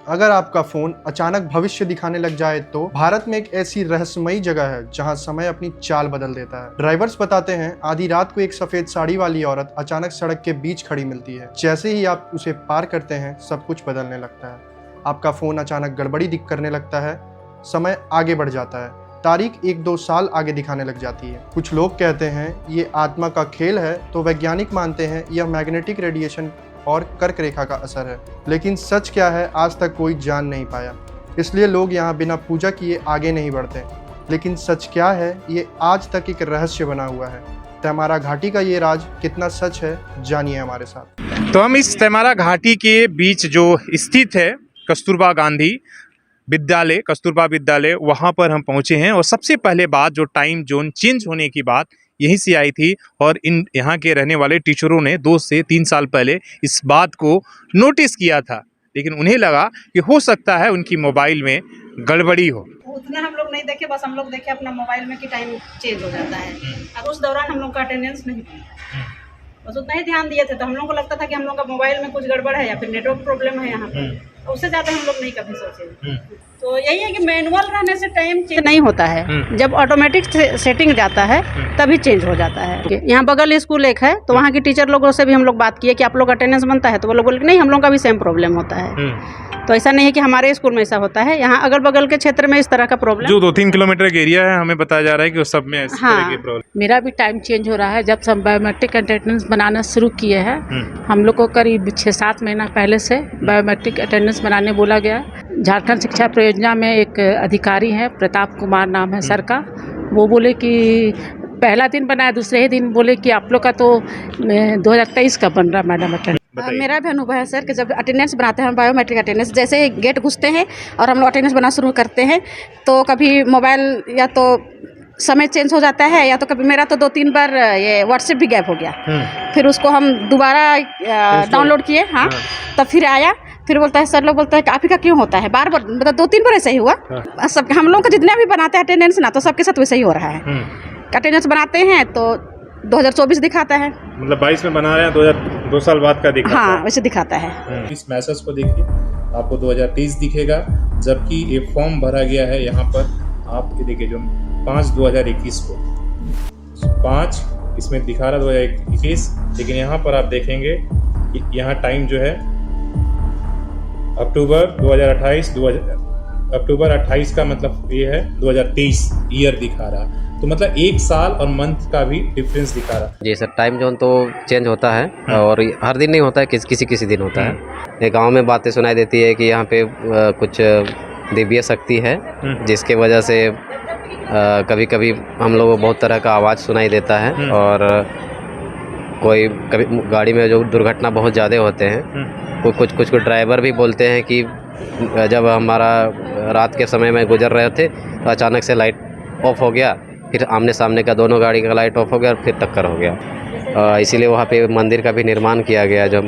अगर आपका फोन अचानक भविष्य दिखाने लग जाए तो भारत में एक ऐसी रहस्यमयी जगह है जहां समय अपनी चाल बदल देता है। ड्राइवर्स बताते हैं आधी रात को एक सफेद साड़ी वाली औरत अचानक सड़क के बीच खड़ी मिलती है। जैसे ही आप उसे पार करते हैं सब कुछ बदलने लगता है। आपका फोन अचानक गड़बड़ी दिख करने लगता है, समय आगे बढ़ जाता है, तारीख 1-2 साल आगे दिखाने लग जाती है। कुछ लोग कहते हैं ये आत्मा का खेल है तो वैज्ञानिक मानते हैं यह मैग्नेटिक रेडिएशन और कर्क रेखा का असर है। लेकिन सच क्या है आज तक कोई जान नहीं पाया, इसलिए लोग यहाँ बिना पूजा किए आगे नहीं बढ़ते। लेकिन सच क्या है ये आज तक एक रहस्य बना हुआ है। तेमारा घाटी का ये राज कितना सच है जानिए हमारे साथ। तो हम इस तेमारा घाटी के बीच जो स्थित है कस्तूरबा गांधी विद्यालय, कस्तूरबा विद्यालय, वहाँ पर हम पहुँचे हैं। और सबसे पहले बात जो टाइम जोन चेंज होने की बात यहीं से आई थी और यहाँ के रहने वाले टीचरों ने 2 से 3 साल पहले इस बात को नोटिस किया था, लेकिन उन्हें लगा कि हो सकता है उनकी मोबाइल में गड़बड़ी हो। उतना हम लोग नहीं देखे, बस हम लोग देखे अपना मोबाइल में कि टाइम चेंज हो जाता है और उस दौरान हम लोग का अटेंडेंस नहीं बना, बस उतना ही ध्यान दिए थे। तो हम लोग को लगता था कि हम लोग का मोबाइल में कुछ गड़बड़ है या फिर नेटवर्क प्रॉब्लम है यहाँ पर, उससे ज़्यादा हम लोग नहीं कभी सोचे। तो यही है कि मैनुअल रहने से टाइम चेंज नहीं होता है, जब ऑटोमेटिक सेटिंग जाता है तभी चेंज हो जाता है। यहाँ बगल स्कूल एक है तो वहाँ की टीचर लोगों से भी हम लोग बात किए कि आप लोग अटेंडेंस बनता है, तो वो लोग बोले नहीं हम लोग का भी सेम प्रॉब्लम होता है। तो ऐसा नहीं है कि हमारे स्कूल में ऐसा होता है, यहाँ अगल बगल के क्षेत्र में इस तरह का प्रॉब्लम जो 2-3 किलोमीटर का एरिया है हमें बताया जा रहा है कि उस सब में इस तरह की प्रॉब्लम। मेरा भी टाइम चेंज हो रहा है। जब सब बायोमेट्रिक अटेंडेंस बनाना शुरू किए हैं, हम लोग को करीब 6-7 महीना पहले से बायोमेट्रिक अटेंडेंस बनाने बोला गया। झारखंड शिक्षा परियोजना में एक अधिकारी हैं, प्रताप कुमार नाम है सर का, वो बोले कि पहला दिन बनाया, दूसरे ही दिन बोले कि आप लोग का तो 2023 का बन रहा मैडम अटेंडेंस। मेरा भी अनुभव है सर कि जब अटेंडेंस बनाते हैं बायोमेट्रिक अटेंडेंस, जैसे गेट घुसते हैं और हम लोग अटेंडेंस बनाना शुरू करते हैं तो कभी मोबाइल या तो समय चेंज हो जाता है या तो कभी मेरा तो 2-3 बार ये व्हाट्सएप भी गैप हो गया। फिर उसको हम दोबारा डाउनलोड किए, हाँ, तब फिर आया, फिर बोलता है सर लोग बोलते हैं कि आप ही का क्यों होता है, बार बार मतलब 2-3 बार ऐसा ही हुआ। सब हम लोग का जितना भी बनाते हैं अटेंडेंस ना, तो सबके साथ वैसे ही हो रहा है। अटेंडेंस बनाते हैं तो 2024 दिखाता है, मतलब 22 में बना रहे हैं, 2 साल बाद का दिखाता है। हाँ वैसे दिखाता है। इस मैसेज को देखिए आपको 2023 दिखेगा, जबकि ये फॉर्म भरा गया है यहाँ पर आप ये देखिए जो 5/2021 को 5 इसमें दिखा रहा 2021, लेकिन यहाँ पर आप देखेंगे यहाँ टाइम जो है अक्टूबर 28 का मतलब ये है 2023 ईयर दिखा रहा, तो मतलब 1 साल और मंथ का भी डिफरेंस दिखा रहा। जी सर, टाइम जोन तो चेंज होता है और हर दिन नहीं होता है, किसी दिन होता है। ये गांव में बातें सुनाई देती है कि यहाँ पे कुछ दिव्य शक्ति है जिसके वजह से कभी कभी हम लोगों को बहुत तरह का आवाज़ सुनाई देता है और कोई कभी गाड़ी में जो दुर्घटना बहुत ज़्यादा होते हैं। कुछ ड्राइवर भी बोलते हैं कि जब हमारा रात के समय में गुजर रहे थे तो अचानक से लाइट ऑफ हो गया, फिर आमने सामने का दोनों गाड़ी का लाइट ऑफ हो गया और फिर टक्कर हो गया। इसीलिए वहाँ पे मंदिर का भी निर्माण किया गया, जो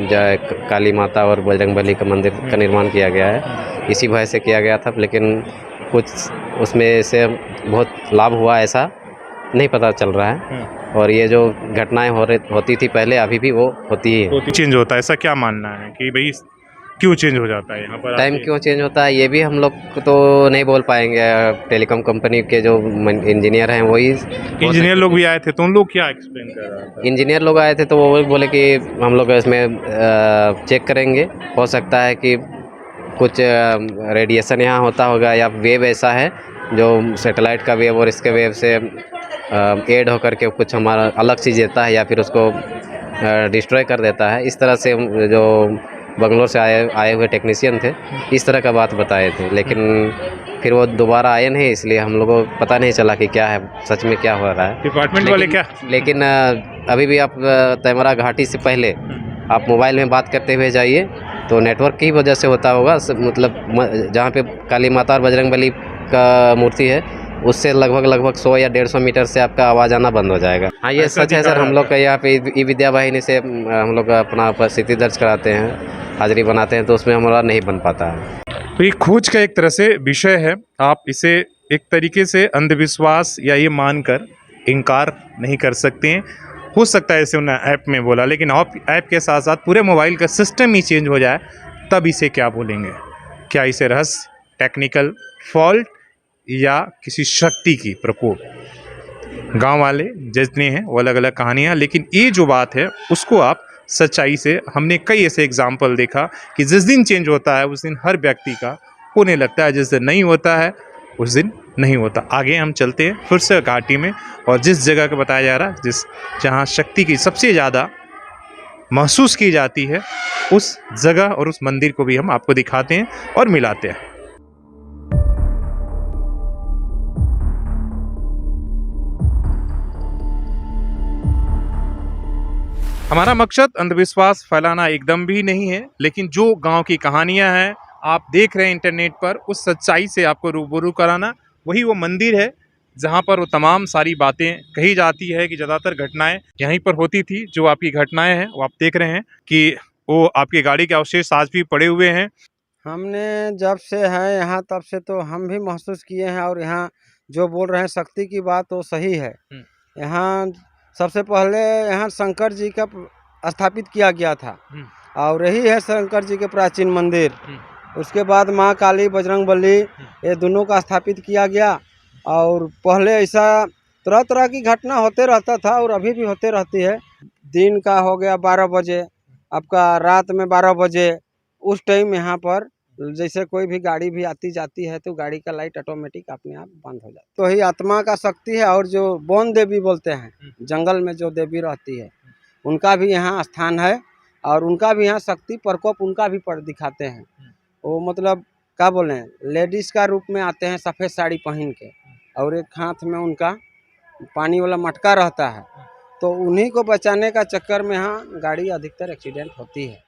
काली माता और बजरंगबली का मंदिर का निर्माण किया गया है, इसी वजह से किया गया था। लेकिन कुछ उसमें से बहुत लाभ हुआ ऐसा नहीं पता चल रहा है, और ये जो घटनाएं होती थी पहले अभी भी वो होती ही है। चेंज होता है, ऐसा क्या मानना है कि भाई क्यों चेंज हो जाता है यहाँ पर? टाइम क्यों चेंज होता है ये भी हम लोग तो नहीं बोल पाएंगे। टेलीकॉम कंपनी के जो इंजीनियर हैं वही, इंजीनियर लोग भी आए थे तो उन लोग क्या एक्सप्लेन कर रहा था? इंजीनियर लोग आए थे तो वो बोले कि हम लोग इसमें चेक करेंगे, हो सकता है कि कुछ रेडिएशन यहाँ होता होगा या वेव ऐसा है जो सैटेलाइट का वेव और इसके वेव से ऐड होकर के कुछ हमारा अलग चीज़ देता है या फिर उसको डिस्ट्रॉय कर देता है। इस तरह से जो बंगलोर से आए हुए टेक्नीशियन थे इस तरह का बात बताए थे, लेकिन फिर वो दोबारा आए नहीं, इसलिए हम लोगों को पता नहीं चला कि क्या है सच में क्या हो रहा है। डिपार्टमेंट वाले क्या? लेकिन अभी भी आप तेमारा घाटी से पहले आप मोबाइल में बात करते हुए जाइए तो नेटवर्क की वजह से होता होगा, मतलब जहाँ पे काली माता और बजरंगबली का मूर्ति है उससे लगभग 100 या 150 मीटर से आपका आवाज़ आना बंद हो जाएगा। हाँ ये सच है सर, हम लोग का यहाँ पे ई विद्या वाहिनी से हम लोग अपना उपस्थिति दर्ज कराते हैं, हाजिरी बनाते हैं, तो उसमें हमारा नहीं बन पाता है। तो ये खोज का एक तरह से विषय है, आप इसे एक तरीके से अंधविश्वास या ये मानकर इनकार नहीं कर सकते हैं। हो सकता है ऐसे उन्होंने ऐप में बोला, लेकिन ऐप के साथ साथ पूरे मोबाइल का सिस्टम ही चेंज हो जाए तब इसे क्या बोलेंगे? क्या इसे रहस्य, टेक्निकल फॉल्ट या किसी शक्ति की प्रकोप? गांव वाले जितने हैं वो अलग अलग कहानियाँ, लेकिन ये जो बात है उसको आप सच्चाई से, हमने कई ऐसे एग्जाम्पल देखा कि जिस दिन चेंज होता है उस दिन हर व्यक्ति का होने लगता है, जिस दिन नहीं होता है उस दिन नहीं होता। आगे हम चलते हैं फिर से घाटी में, और जिस जगह का बताया जा रहा है जहाँ शक्ति की सबसे ज़्यादा महसूस की जाती है, उस जगह और उस मंदिर को भी हम आपको दिखाते हैं और मिलाते हैं। हमारा मकसद अंधविश्वास फैलाना एकदम भी नहीं है, लेकिन जो गांव की कहानियां हैं आप देख रहे हैं इंटरनेट पर, उस सच्चाई से आपको रूबरू कराना। वही वो मंदिर है जहां पर वो तमाम सारी बातें कही जाती है कि ज़्यादातर घटनाएं यहीं पर होती थी। जो आपकी घटनाएं हैं वो आप देख रहे हैं कि वो आपकी गाड़ी के अवशेष आज भी पड़े हुए हैं। हमने जब से है यहाँ तब से तो हम भी महसूस किए हैं, और यहाँ जो बोल रहे हैं शक्ति की बात तो सही है। यहाँ सबसे पहले यहाँ शंकर जी का स्थापित किया गया था, और यही है शंकर जी के प्राचीन मंदिर। उसके बाद माँ काली, बजरंगबली, ये दोनों का स्थापित किया गया। और पहले ऐसा तरह तरह की घटना होते रहता था, और अभी भी होते रहती है। दिन का हो गया 12 बजे, आपका रात में 12 बजे, उस टाइम यहाँ पर जैसे कोई भी गाड़ी भी आती जाती है तो गाड़ी का लाइट ऑटोमेटिक अपने आप बंद हो जाता है। तो ही आत्मा का शक्ति है। और जो वन देवी बोलते हैं, जंगल में जो देवी रहती है, उनका भी यहाँ स्थान है, और उनका भी यहाँ शक्ति प्रकोप उनका भी दिखाते हैं। वो मतलब क्या बोले, लेडीज़ का रूप में आते हैं सफ़ेद साड़ी पहन के, और एक हाथ में उनका पानी वाला मटका रहता है। तो उन्हीं को बचाने का चक्कर में यहाँ गाड़ी अधिकतर एक्सीडेंट होती है।